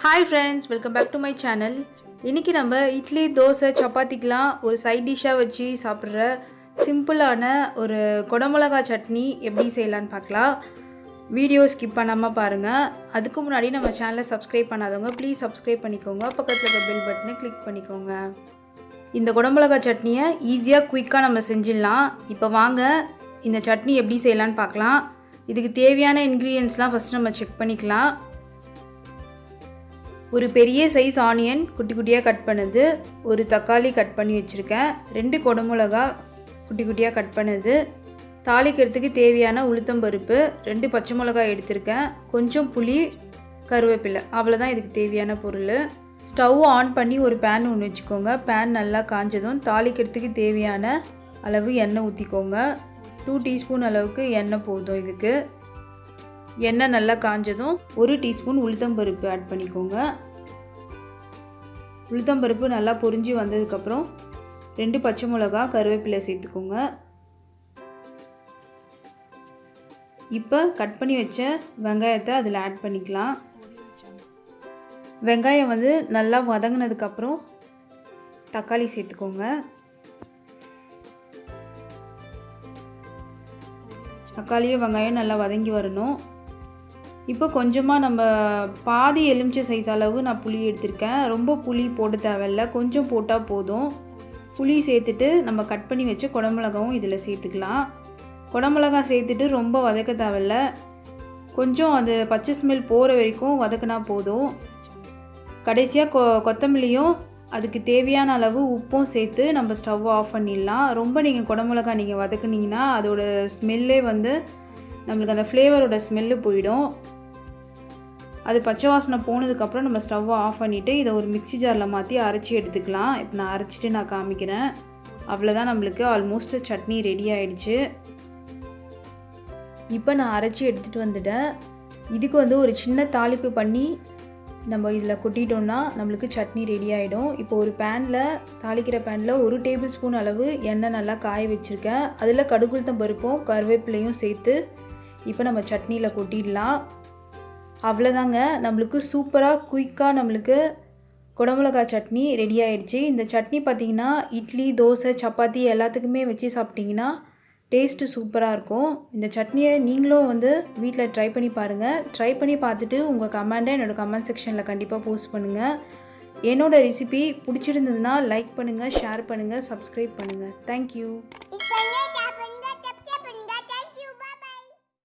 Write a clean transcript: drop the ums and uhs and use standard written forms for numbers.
Hi friends, welcome back to my channel. இன்னைக்கு நம்ம இட்லி, தோசை, சப்பாத்திக்குலாம் ஒரு சைட் டிஷ்ஷா வச்சு சாப்பிடுற சிம்பிளான ஒரு குடமிளகாய் சட்னி எப்படி செய்யலாம்னு பார்க்கலாம். வீடியோ ஸ்கிப் பண்ணாம பாருங்க. அதுக்கு முன்னாடி நம்ம சேனலை சப்ஸ்கிரைப் பண்ணாதவங்க ப்ளீஸ் சப்ஸ்கிரைப் பண்ணிக்கோங்க. பக்கத்துல இருக்க பெல் பட்டனை கிளிக் பண்ணிக்கோங்க. இந்த குடமிளகாய் சட்னியை ஈஸியா குயிக்கா நம்ம செஞ்சிடலாம். இப்போ வாங்க இந்த சட்னி எப்படி செய்யலாம்னு பார்க்கலாம். இதுக்கு தேவையான இன்கிரிடியன்ட்ஸ்லாம் ஃபர்ஸ்ட் நம்ம செக் பண்ணிக்கலாம். ஒரு பெரிய சைஸ் ஆனியன் குட்டி குட்டியாக கட் பண்ணது, ஒரு தக்காளி கட் பண்ணி வச்சுருக்கேன், 2 குடமிளகா குட்டி குட்டியாக கட் பண்ணது, தாளிக்கிறதுக்கு தேவையான உளுத்தம்பருப்பு, 2 பச்சை மிளகாய் எடுத்திருக்கேன், கொஞ்சம் புளி, கருவேப்பிலை, அவ்வளோதான் இதுக்கு தேவையான பொருள். ஸ்டவ் ஆன் பண்ணி ஒரு பேன் ஒன்று வச்சுக்கோங்க. பேன் நல்லா காஞ்சதும் தாளிக்கிறதுக்கு தேவையான அளவு எண்ணெய் ஊற்றிக்கோங்க. 2 டீஸ்பூன் அளவுக்கு எண்ணெய் போதும். இதுக்கு எண்ணெய் நல்லா காஞ்சதும் 1 டீஸ்பூன் உளுத்தம்பருப்பு ஆட் பண்ணிக்கோங்க. உளுத்தம்பருப்பு நல்லா பொரிஞ்சு வந்ததுக்கப்புறம் 2 பச்சை மிளகா, கருவேப்பிலை சேர்த்துக்கோங்க. இப்போ கட் பண்ணி வச்ச வெங்காயத்தை அதில் ஆட் பண்ணிக்கலாம். வெங்காயம் நல்லா வதங்கினதுக்கப்புறம் தக்காளி சேர்த்துக்கோங்க. தக்காளியும் வெங்காயம் நல்லா வதங்கி வரணும். இப்போ கொஞ்சமாக நம்ம பாதி எலுமிச்சை சைஸ் அளவு நான் புளி எடுத்திருக்கேன். ரொம்ப புளி போட தேவையில்லை, கொஞ்சம் போட்டால் போதும். புளி சேர்த்துட்டு நம்ம கட் பண்ணி வச்சு குடமிளகாவும் இதில் சேர்த்துக்கலாம். குடமிளகாய் சேர்த்துட்டு ரொம்ப வதக்க தேவையில்லை, கொஞ்சம் அது பச்சை ஸ்மெல் போகிற வரைக்கும் வதக்கினா போதும். கடைசியாக கொத்தமல்லியும் அதுக்கு தேவையான அளவு உப்பும் சேர்த்து நம்ம ஸ்டவ் ஆஃப் பண்ணிடலாம். ரொம்ப நீங்கள் குடமிளகாய் நீங்கள் வதக்குனீங்கன்னா அதோட ஸ்மெல்லே நம்மளுக்கு அந்த ஃப்ளேவரோட ஸ்மெல்லு போயிடும். அது பச்சை வாசனை போனதுக்கப்புறம் நம்ம ஸ்டவ்வை ஆஃப் பண்ணிவிட்டு இதை ஒரு மிக்ஸி ஜாரில் மாற்றி அரைச்சி எடுத்துக்கலாம். இப்போ நான் அரைச்சிட்டு நான் காமிக்கிறேன். அவ்வளோதான், நம்மளுக்கு ஆல்மோஸ்ட் சட்னி ரெடி ஆகிடுச்சு. இப்போ நான் அரைச்சி எடுத்துகிட்டு வந்துட்டேன். இதுக்கு ஒரு சின்ன தாளிப்பு பண்ணி நம்ம இதில் கொட்டிட்டோம்னா நம்மளுக்கு சட்னி ரெடி ஆகிடும். இப்போ ஒரு பேனில், தாளிக்கிற பேனில் 1 டேபிள் ஸ்பூன் அளவு எண்ணெய் நல்லா காய வச்சுருக்கேன். அதில் கடுகுளுத்தம் பருப்பும் கருவேப்பிலையும் சேர்த்து இப்போ நம்ம சட்னியில் கொட்டிடலாம். அவ்வளோதாங்க, நம்மளுக்கு சூப்பராக குயிக்காக நம்மளுக்கு குடமிளகாய் சட்னி ரெடி ஆகிடுச்சு. இந்த சட்னி பார்த்திங்கன்னா இட்லி, தோசை, சப்பாத்தி எல்லாத்துக்குமே வச்சு சாப்பிட்டிங்கன்னா டேஸ்ட்டு சூப்பராக இருக்கும். இந்த சட்னியை நீங்களும் வீட்டில் ட்ரை பண்ணி பாருங்கள். ட்ரை பண்ணி பார்த்துட்டு உங்கள் கமெண்ட்டை என்னோடய கமெண்ட் செக்ஷனில் கண்டிப்பாக போஸ்ட் பண்ணுங்கள். என்னோடய ரெசிபி பிடிச்சிருந்ததுன்னா லைக் பண்ணுங்கள், ஷேர் பண்ணுங்கள், சப்ஸ்கிரைப் பண்ணுங்கள். தேங்க்யூ.